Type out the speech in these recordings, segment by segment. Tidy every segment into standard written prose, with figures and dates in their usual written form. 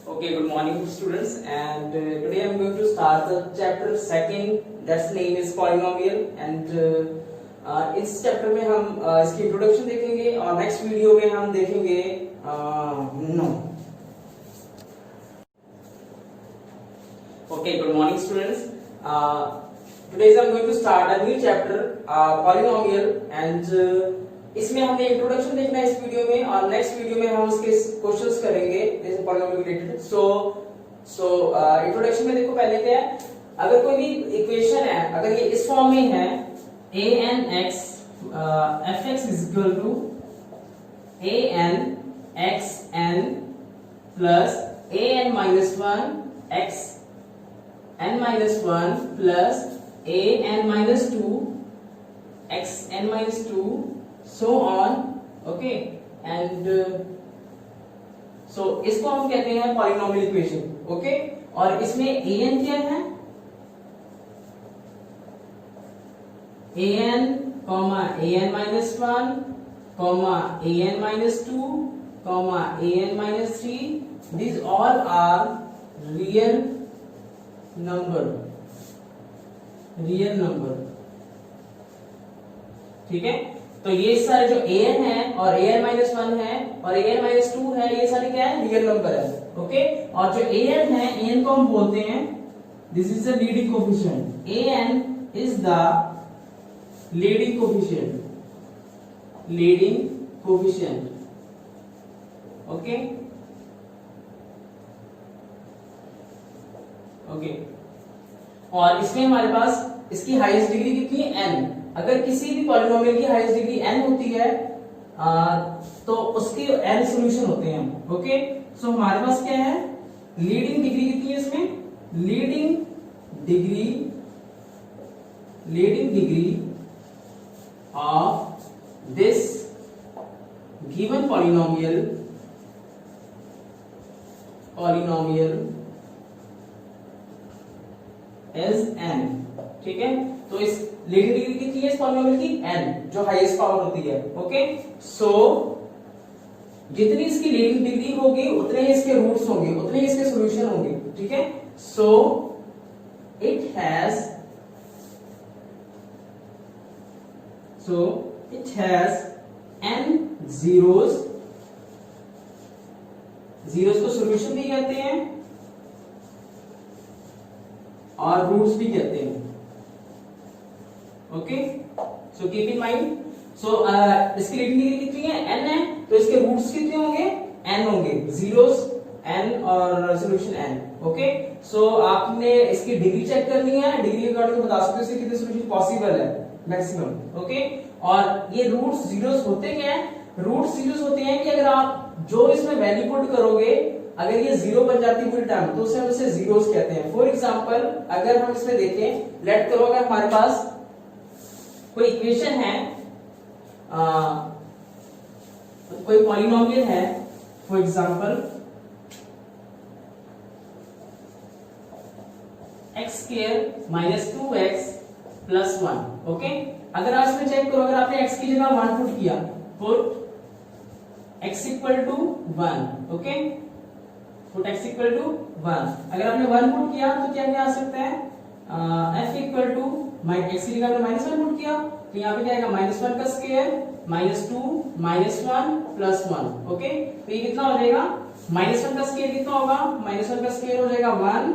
Okay, good morning students, and today I am going to start the chapter second, that's name is polynomial, and इस chapter में हम इसकी introduction देखेंगे और next video में हम देखेंगे no. Okay, good morning students. Today I am going to start a new chapter, polynomial, and इसमें हमने इंट्रोडक्शन देखना है इस वीडियो में और नेक्स्ट वीडियो में हम उसके क्वेश्चंस करेंगे जैसे पॉलिनोमियल रिलेटेड। सो इंट्रोडक्शन में देखो पहले क्या है, अगर कोई भी इक्वेशन है, अगर ये इस फॉर्म में है an(x) f(x) is equal to an(xn) plus an minus 1 xn minus 1 plus an minus 2 xn minus 2 so on, okay, and so इसको हम कहते हैं पॉलिनोमियल इक्वेशन, ओके। और इसमें an क्या है, an minus 1 an minus 2 an minus 3, these all are real number, ठीक है। तो ये सारे जो an है और an minus 1 है और an minus 2 है, ये सारे क्या है, रियल नंबर है, ओके। और जो an है, an को हम बोलते हैं this is the leading coefficient, an is the leading coefficient, okay. और इसमें हमारे पास इसकी हाईएस्ट डिग्री कितनी है, n। अगर किसी भी पॉलिनोमियल की हाईएस्ट डिग्री n होती है तो उसके n सॉल्यूशन होते हैं, ओके। सो हमारे पास क्या है, लीडिंग डिग्री कितनी है इसमें, leading degree of this given polynomial is n, ठीक है। तो इस लीडिंग डिग्री कितनी है इस पॉलिनोमियल की, n, जो हाईएस्ट पावर होती है, ओके। सो जितनी इसकी लीडिंग डिग्री होगी उतने ही इसके रूट्स होंगे, उतने ही इसके सॉल्यूशन होंगे, ठीक है। So it has n zeros को सॉल्यूशन भी कहते हैं और रूट्स भी कहते हैं, okay. So keep in mind. So इसकी लीडिंग डिग्री कितनी है, n है, तो इसके रूट्स कितने होंगे, n होंगे, जीरोस n और सॉल्यूशन n, ओके। सो आपने इसकी डिग्री चेक करनी है, डिग्री के अकॉर्डिंग बता सकते हो इसके कितने सॉल्यूशन पॉसिबल है, मैक्सिमम, ओके। और ये रूट्स जीरोस होते क्या है, रूट्स जीरोस होते हैं कि अगर आप जो इसमें वैल्यू पुट करोगे, अगर ये जीरो बन जाती है पूरी टाइम तो उसे हम इसे जीरोस कहते हैं। फॉर एग्जांपल अगर हम इसमें देखें, लेट करो अगर हमारे पास कोई इक्वेशन है, कोई पॉलिनोमियल है, for example x² minus 2x plus 1, okay. अगर आप इसमें चेक करो, अगर आपने x की जगह 1 पुट किया, put x equal to 1, okay, put x equal to 1, अगर आपने 1 पुट किया तो क्या क्या आ सकता है, f equal to x की जगह आपने -1 पुट किया तो यहाँ पे क्या आएगा, -1 का स्क्वायर -2 -1 प्लस 1, ओके। तो ये कितना हो जाएगा, -1 का स्क्वायर कितना होगा, -1 का स्क्वायर हो जाएगा 1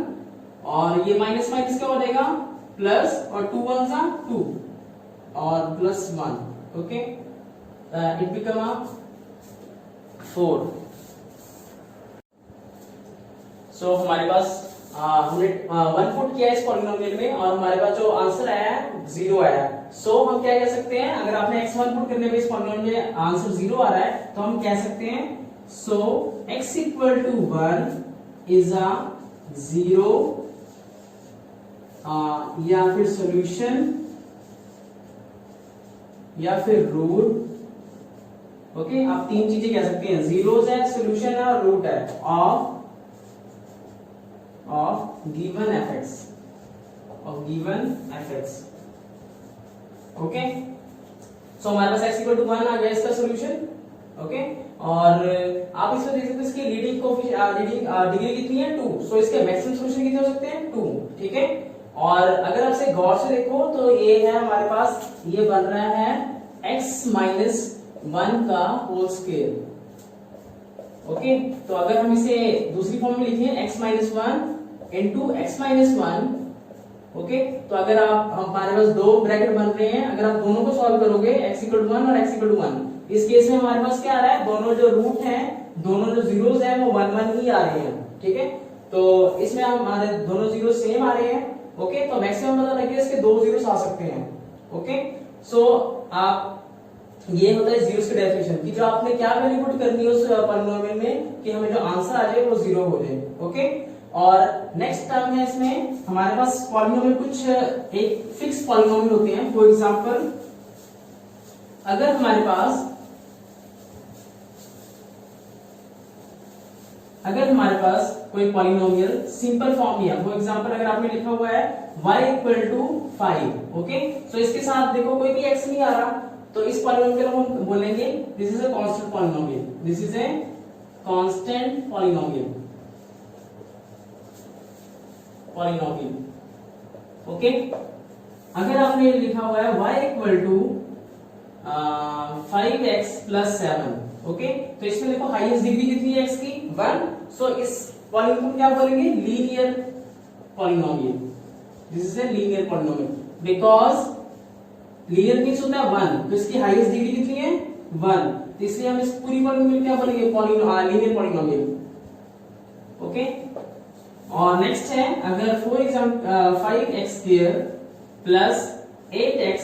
और ये माइनस माइनस क्या हो जाएगा, प्लस, और 2 1 जा 2 और प्लस 1, ओके। It become 4। सो हमारे पास हमने 1 पुट किया इस पॉलिनोमियल में और हमारे पास जो आंसर आया है 0 आया है। सो हम क्या कह सकते हैं, अगर आपने x1 पुट करने पे इस पॉलिनोमियल में आंसर 0 आ रहा है तो हम कह सकते हैं सो x equal to 1 is a 0 या फिर सॉल्यूशन या फिर रूट, ओके। आप तीन चीजें कह सकते हैं, जीरोस है, सॉल्यूशन है और रूट है of given fx, okay. So हमारे पास x equal to 1 आ गया इसका सॉल्यूशन, ओके। और आप इसमें देख सकते हैं इसकी लीडिंग डिग्री कितनी है 2, सो इसके मैक्सिमम सॉल्यूशन कितने हो सकते हैं 2, ठीक है। और अगर आपसे गौर से देखो तो ये है हमारे पास, ये बन रहा है x माइनस 1 का होल स्क्वायर, ओके। तो अगर हम इसे दूसरी फॉर्म में लिखें x minus 1 into x minus 1, okay. तो अगर आप, हमारे पास दो ब्रैकेट बन रहे हैं, अगर आप दोनों को सॉल्व करोगे x इक्वल टू 1 और x इक्वल टू 1, इस केस में हमारे पास क्या आ रहा है, दोनों जो रूट हैं, दोनों जो जीरोस हैं वो 1 1 ही आ रहे हैं, ठीक है। तो इसमें हमारे दोनों जीरो सेम आ रहे हैं, ओके। तो मैक्सिमम पता लगे इसके दो जीरोस आ सकते हैं, ओके। सो आप, ये होता है जीरोस की डेफिनेशन कि जो आपने क्या वैल्यू पुट करनी है उस पॉलिनोमियल में कि हमें जो आंसर आ जाए वो जीरो हो जाए, ओके। और नेक्स्ट टर्म है इसमें हमारे पास पॉलिनोमियल, कुछ एक फिक्स पॉलिनोमियल होते हैं। फॉर एग्जांपल अगर हमारे पास कोई पॉलिनोमियल सिंपल फॉर्म है, फॉर एग्जांपल अगर आपने लिखा हुआ है y इक्वल टू 5, ओके। सो इसके साथ देखो कोई भी x नहीं आ रहा, तो इस पॉलिनोमियल को हम बोलेंगे this is a constant polynomial, this is a constant polynomial, okay. अगर आपने लिखा हुआ है y equal to 5x plus 7, okay. तो इसमें देखो हाईएस्ट डिग्री कितनी है x की 1, सो इस पॉलिनोमियल को क्या बोलेंगे, linear polynomial, this is a linear polynomial, because linear means होता है 1, तो इसकी हाईएस्ट डिग्री कितनी है 1, तो इसलिए हम इस पूरी पॉलिनोमियल क्या बोलेंगे, लीनियर पॉलिनोमियल, ओके। और नेक्स्ट है, अगर for example 5x square plus 8x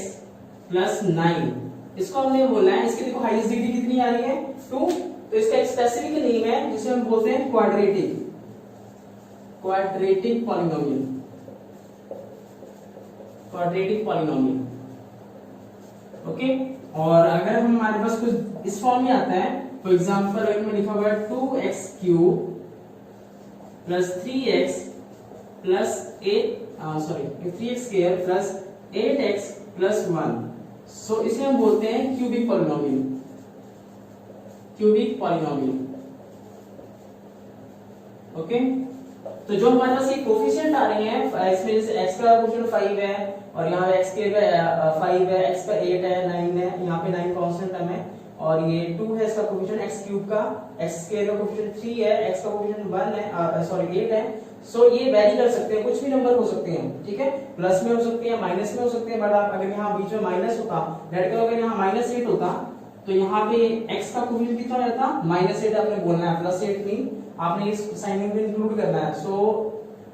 plus 9, इसको हमने बोला है, इसकी देखो हाईएस्ट डिग्री कितनी आ रही है 2, तो इसका एक स्पेसिफिक नेम है जिसे हम बोलते हैं क्वाड्रेटिक पॉलिनोमियल, ओके। और अगर हमारे पास कुछ इस फॉर्म में आता है, फॉर एग्जांपल अगर मैं लिखा हुआ है 2x cube plus 3x plus 3x square plus 8x plus 1, सो इसे हम बोलते हैं क्यूबिक पॉलिनोमियल, ओके। तो जो हमारे पास ये कोफिशिएंट आ रहे हैं, इसमें जैसे x का कोफिशिएंट 5 है और यहाँ x का 5 है, x का 8 है, 9 है, यहाँ पे 9 कांस्टेंट टर्म है, और ये 2 है इसका कोफिशिएंट, x क्यूब का, x स्क्वायर का कोफिशिएंट 3 है, x का कोफिशिएंट 1 है, 8 है। सो ये वेरी कर सकते हैं, कुछ भी नंबर हो सकते हैं, ठीक है, प्लस में हो सकते हैं, माइनस में हो सकते हैं, बट आप अगर यहाँ बीच में माइनस होता, लेट करो अगर यहाँ -8 होता, तो यहाँ पे x का कोफिशिएंट कितना हो जाता, -8 आपने बोलना है, +8 नहीं, आपने इस साइन में इंक्लूड करना है, सो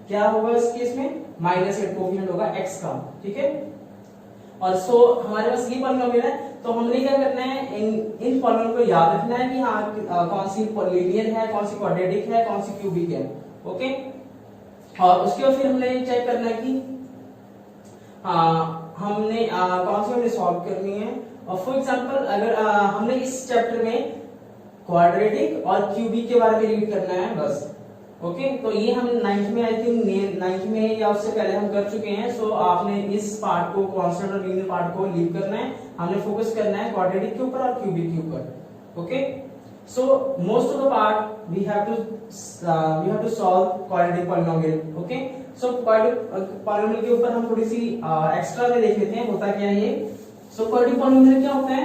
क्या होगा इस केस में -8 कोफिशिएंट होगा x का, ठीक है। और सो हमारे पास ये पॉलिनोमियल है, तो हमने क्या करना है, इन पॉलिनोमियल को याद रखना है कि हाँ कौन सी लीनियर है, कौन सी क्वाड्रेटिक है, कौन सी क्यूबिक है, ओके। और उसके बाद फिर हमने चेक करना है कि हमने कौन सी हमने सॉल्व करनी है। और फॉर एग्जांपल अगर हमने इस चैप्टर में क्वाड्रेटिक और क्यूबिक के बारे में रीड करना है बस, ओके। तो ये हम 9th में, आई थिंक 9th में या उससे पहले हम कर चुके हैं, सो आपने इस पार्ट को, कांस्टेंट और लीनियर पार्ट को लीव करना है, हमने फोकस करना है क्वाड्रेटिक के ऊपर और क्यूबिक के ऊपर, okay. So most of the part we have to solve quadratic polynomial, okay. So quadratic polynomial के ऊपर हम थोड़ी सी एक्स्ट्रा में देख लेते हैं होता क्या है ये। सो क्वाड्रेटिक पॉलिनोमियल क्या होता है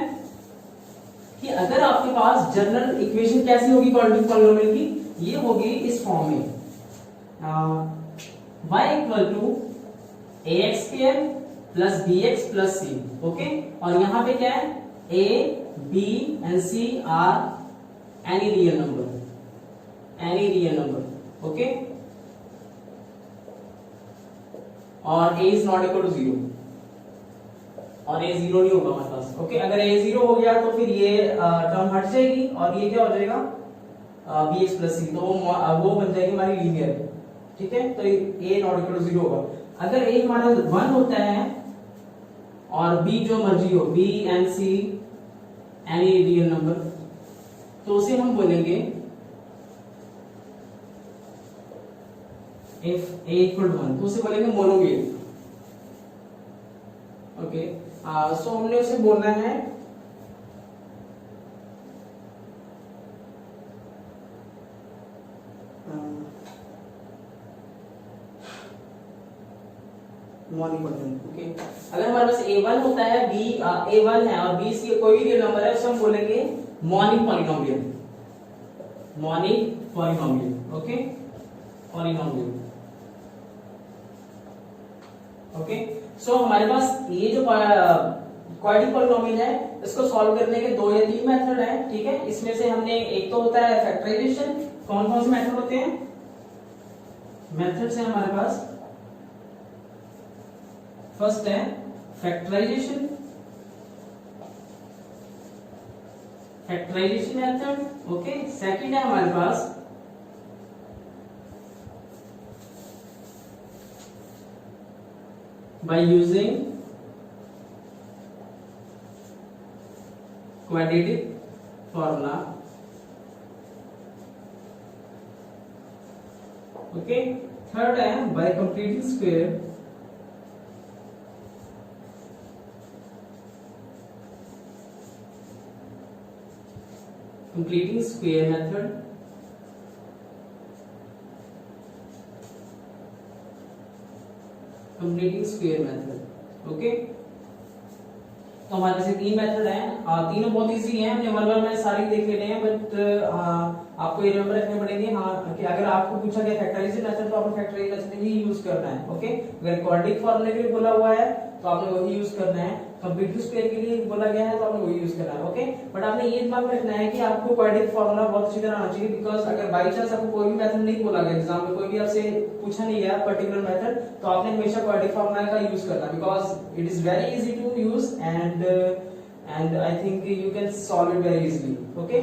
कि अगर आपके पास जनरल इक्वेशन कैसी होगी क्वाड्रेटिक पॉलिनोमियल की, ये होगी इस फॉर्म में, y equal to ax square plus bx plus c, okay. और यहाँ पे क्या है, a b and c are any real number, okay. और a is not equal to 0, और a 0 नहीं होगा हमारे पास, ओके। अगर a 0 हो गया तो फिर ये टर्म हट जाएगी और ये क्या हो जाएगा, bx प्लस c, तो वो बन जाएगी हमारी लीनियर, ठीक है। तो a नॉट इक्वल टू 0 होगा। अगर a हमारा 1 होता है और b जो मर्जी हो, b and c any real number, तो उसे हम बोलेंगे if a इक्वल टू 1, तो उसे बोलेंगे मोनोमियल, ओके। सो हमने उसे बोलना है मॉर्निंग पॉलिनोमियल। ओके, अगर हमारे पास a1 होता है, a1 है और b की कोई भी रियल नंबर है, उसे हम बोलेंगे morning polynomial, morning polynomial. Okay, polynomial. Okay, so हमारे पास ये जो क्वाड्रेटिक पॉलिनोमियल है, इसको सॉल्व करने के 2 या 3 मेथड हैं। ठीक है, इसमें से हमने एक तो होता है फैक्टराइजेशन। कौन कौन से मेथड होते हैं? मेथड्स है हमारे पास, फर्स्ट है factorization, factorization method. Okay, second है हमारे पास by using quadratic formula। Okay, third है by completing square, completing square method। Completing square method. Okay, तो हमारे पास 3 मेथड हैं, तीनों बहुत इजी हैं, हमने वन में सारी देख लेने हैं, बट आपको ये रिमेंबर रखने पड़ेंगे। हाँ, कि अगर आपको पूछा गया फैक्टराइजेशन मेथड, तो आपको फैक्टराइजेशन मेथड ही यूज करना है। ओके, अगर क्वाड्रेटिक फॉर्मूले के लिए बोला हुआ है तो आपने वही यूज करना है, कंप्लीटिंग स्क्वायर के लिए बोला गया है तो आपने वही यूज करना है। ओके, बट आपने ये दिमाग में रखना है कि आपको क्वाड्रेटिक फॉर्मूला बहुत अच्छी तरह आना चाहिए, बिकॉज अगर बाई चांस आपको कोई भी मेथड नहीं बोला गया एग्जाम में, कोई भी आपसे पूछा नहीं गया पर्टिकुलर मेथड, तो आपने हमेशा क्वाड्रेटिक फॉर्मूला का यूज करना, because it is very easy to use and I think you can solve it very easily. Okay,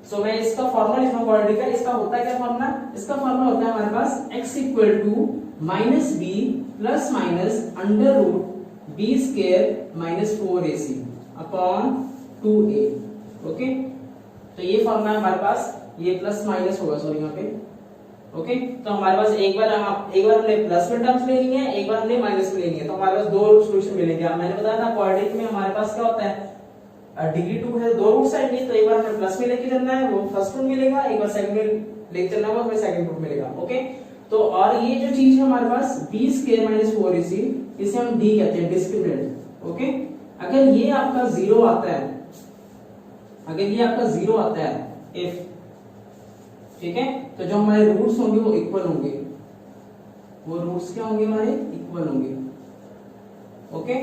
so मैं इसका फॉर्मूला लिखा हूं क्वाड्रेटिक का। इसका होता है क्या फॉर्मूला? इसका फॉर्मूला होता है हमारे पास x equal to minus B plus minus under root B square minus 4ac upon 2a। Okay, तो ये फॉर्मूला है हमारे पास, ये प्लस माइनस होगा, सॉरी यहाँ पे। ओके, तो हमारे पास एक बार हमने प्लस में टर्म्स ले ली है, एक बार हमने माइनस में ले ली है, तो हमारे पास 2 सॉल्यूशन मिलेंगे। मैंने बताया था क्वाड्रेटिक में हमारे पास क्या होता है, डिग्री 2 है, 2 रूट्स आएंगे, तो एक बार हमें प्लस में लेके चलना है, वो फर्स्ट रूट मिलेगा, एक बार सेकंड में लेके चलना है, वो हमें सेकंड रूट मिलेगा। ओके, तो और ये जो चीज है हमारे पास b स्क्वायर माइनस 4ac, इसे हम d कहते हैं, डिस्क्रिमिनेंट। ओके, अगर ये आपका 0 आता है, अगर ये आपका 0 आता है if, ठीक है, तो जो हमारे रूट्स होंगे वो इक्वल होंगे, वो रूट्स क्या होंगे हमारे, इक्वल होंगे। ओके,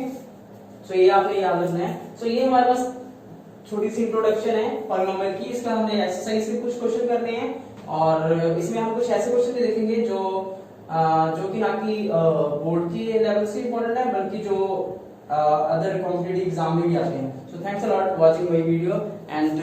सो ये आपने याद रखना है। सो ये हमारे पास छोटी सी इंट्रोडक्शन है पॉलिनोमियल की। इसका हमने एक्सरसाइज से कुछ क्वेश्चन करने हैं, और इसमें हम कुछ ऐसे क्वेश्चन भी देखेंगे जो कि ना कि बोर्ड के लेवल से इंपॉर्टेंट है, बल्कि जो अदर कॉम्पिटिटिव एग्जाम में भी आते हैं। So thanks a lot watching my video and